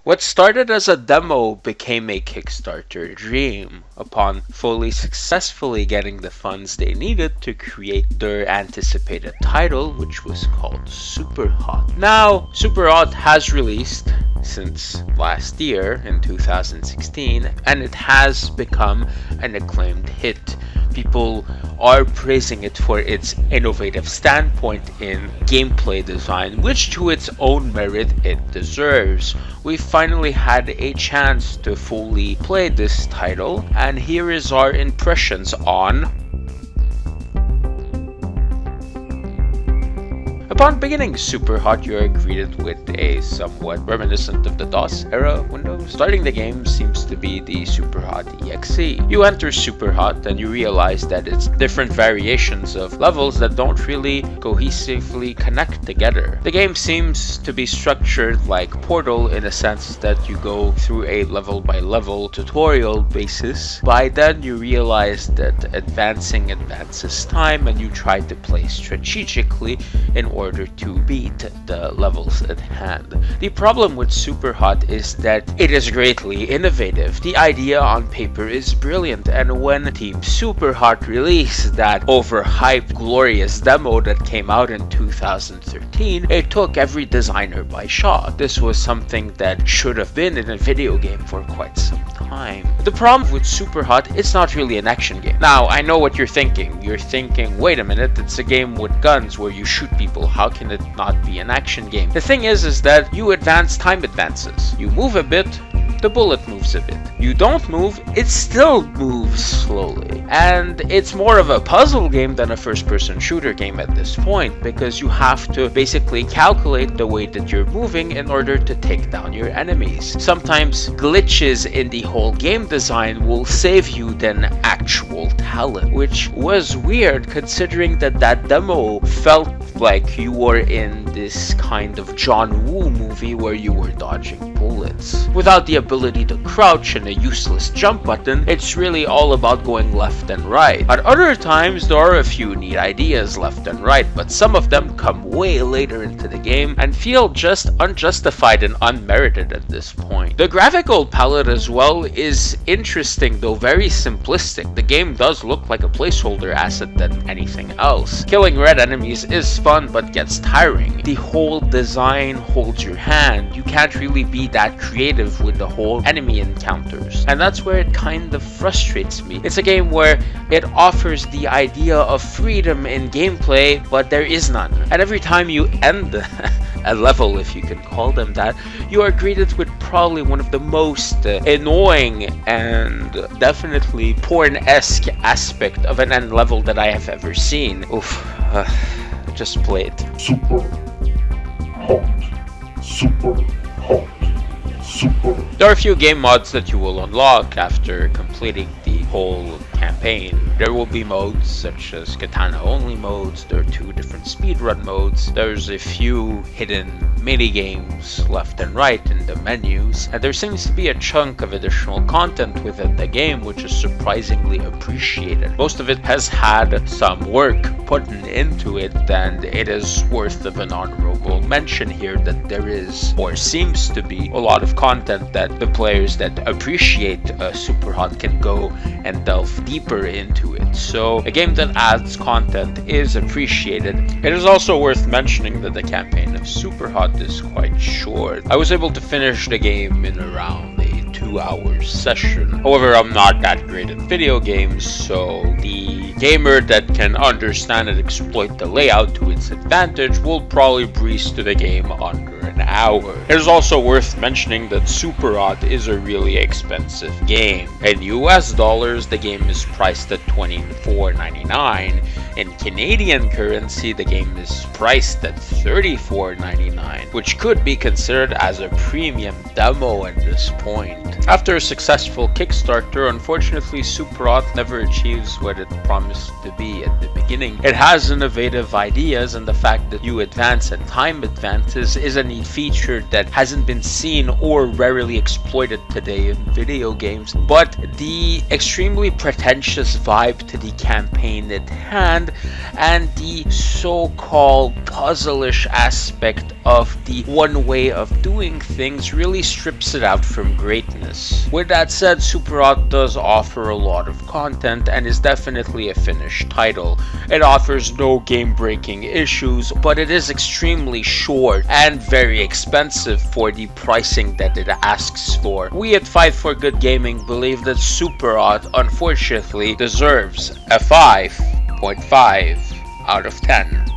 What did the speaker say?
What started as a demo became a Kickstarter dream upon fully successfully getting the funds they needed to create their anticipated title, which was called SuperHot. Now, SuperHot has released since last year in 2016, and it has become an acclaimed hit. People are praising it for its innovative standpoint in gameplay design, which to its own merit it deserves. We finally had a chance to fully play this title, and here is our impressions on Upon beginning SuperHot, you are greeted with a somewhat reminiscent of the DOS era window. Starting the game seems to be the SuperHot EXE. You enter SuperHot and you realize that it's different variations of levels that don't really cohesively connect together. The game seems to be structured like Portal in a sense that you go through a level by level tutorial basis. By then you realize that advances time and you try to play strategically in order to beat the levels at hand. The problem with SuperHot is that it is greatly innovative. The idea on paper is brilliant, and when Team SuperHot released that overhyped glorious demo that came out in 2013, it took every designer by shock. This was something that should have been in a video game for quite some time. The problem with SuperHot, it's not really an action game. Now, I know what you're thinking. You're thinking, wait a minute, it's a game with guns where you shoot people. How can it not be an action game? The thing is that you advance, time advances. You move a bit, the bullet moves a bit. You don't move, it still moves slowly. And it's more of a puzzle game than a first-person shooter game at this point, because you have to basically calculate the way that you're moving in order to take down your enemies. Sometimes glitches in the whole game design will save you than actual talent, which was weird considering that that demo felt like you were in this kind of John Woo movie where you were dodging bullets. Without the ability to crouch and a useless jump button, it's really all about going left and right. At other times, there are a few neat ideas left and right, but some of them come way later into the game and feel just unjustified and unmerited at this point. The graphical palette as well is interesting, though very simplistic. The game does look like a placeholder asset than anything else. Killing red enemies is fun but gets tiring. The whole design holds your hand. You can't really be that creative with the whole enemy encounters, and that's where it kind of frustrates me. It's a game where it offers the idea of freedom in gameplay, but there is none. And every time you end a level, if you can call them that, you are greeted with probably one of the most annoying and definitely porn-esque aspect of an end level that I have ever seen. Oof. Just play it. Super hot. Super hot. Super. There are a few game mods that you will unlock after completing the whole campaign. There will be modes such as katana only modes. There are 2 different speedrun modes. There's a few hidden mini games left and right in the menus, and there seems to be a chunk of additional content within the game which is surprisingly appreciated. Most of it has had some work put into it, and it is worth of an honorable mention here that there is, or seems to be, a lot of content that the players that appreciate SuperHot can go and delve deeper into it. So a game that adds content is appreciated. It is also worth mentioning that the campaign of SuperHot is quite short. I was able to finish the game in around a 2-hour session. However, I'm not that great at video games, so the gamer that can understand and exploit the layout to its advantage will probably breeze to the game under an hour. It is also worth mentioning that SuperHot is a really expensive game. In US dollars, the game is priced at $24.99. In Canadian currency, the game is priced at $34.99, which could be considered as a premium demo at this point. After a successful Kickstarter, unfortunately SuperHot never achieves what it promised to be at the beginning. It has innovative ideas, and the fact that you advance and time advances is a neat feature that hasn't been seen or rarely exploited today in video games, but the extremely pretentious vibe to the campaign at hand and the so-called puzzle-ish aspect of the one way of doing things really strips it out from greatness. With that said, SuperHot does offer a lot of content and is definitely a finished title. It offers no game-breaking issues, but it is extremely short and very expensive for the pricing that it asks for. We at Fight for Good Gaming believe that SuperHot unfortunately deserves a 5.5 out of 10.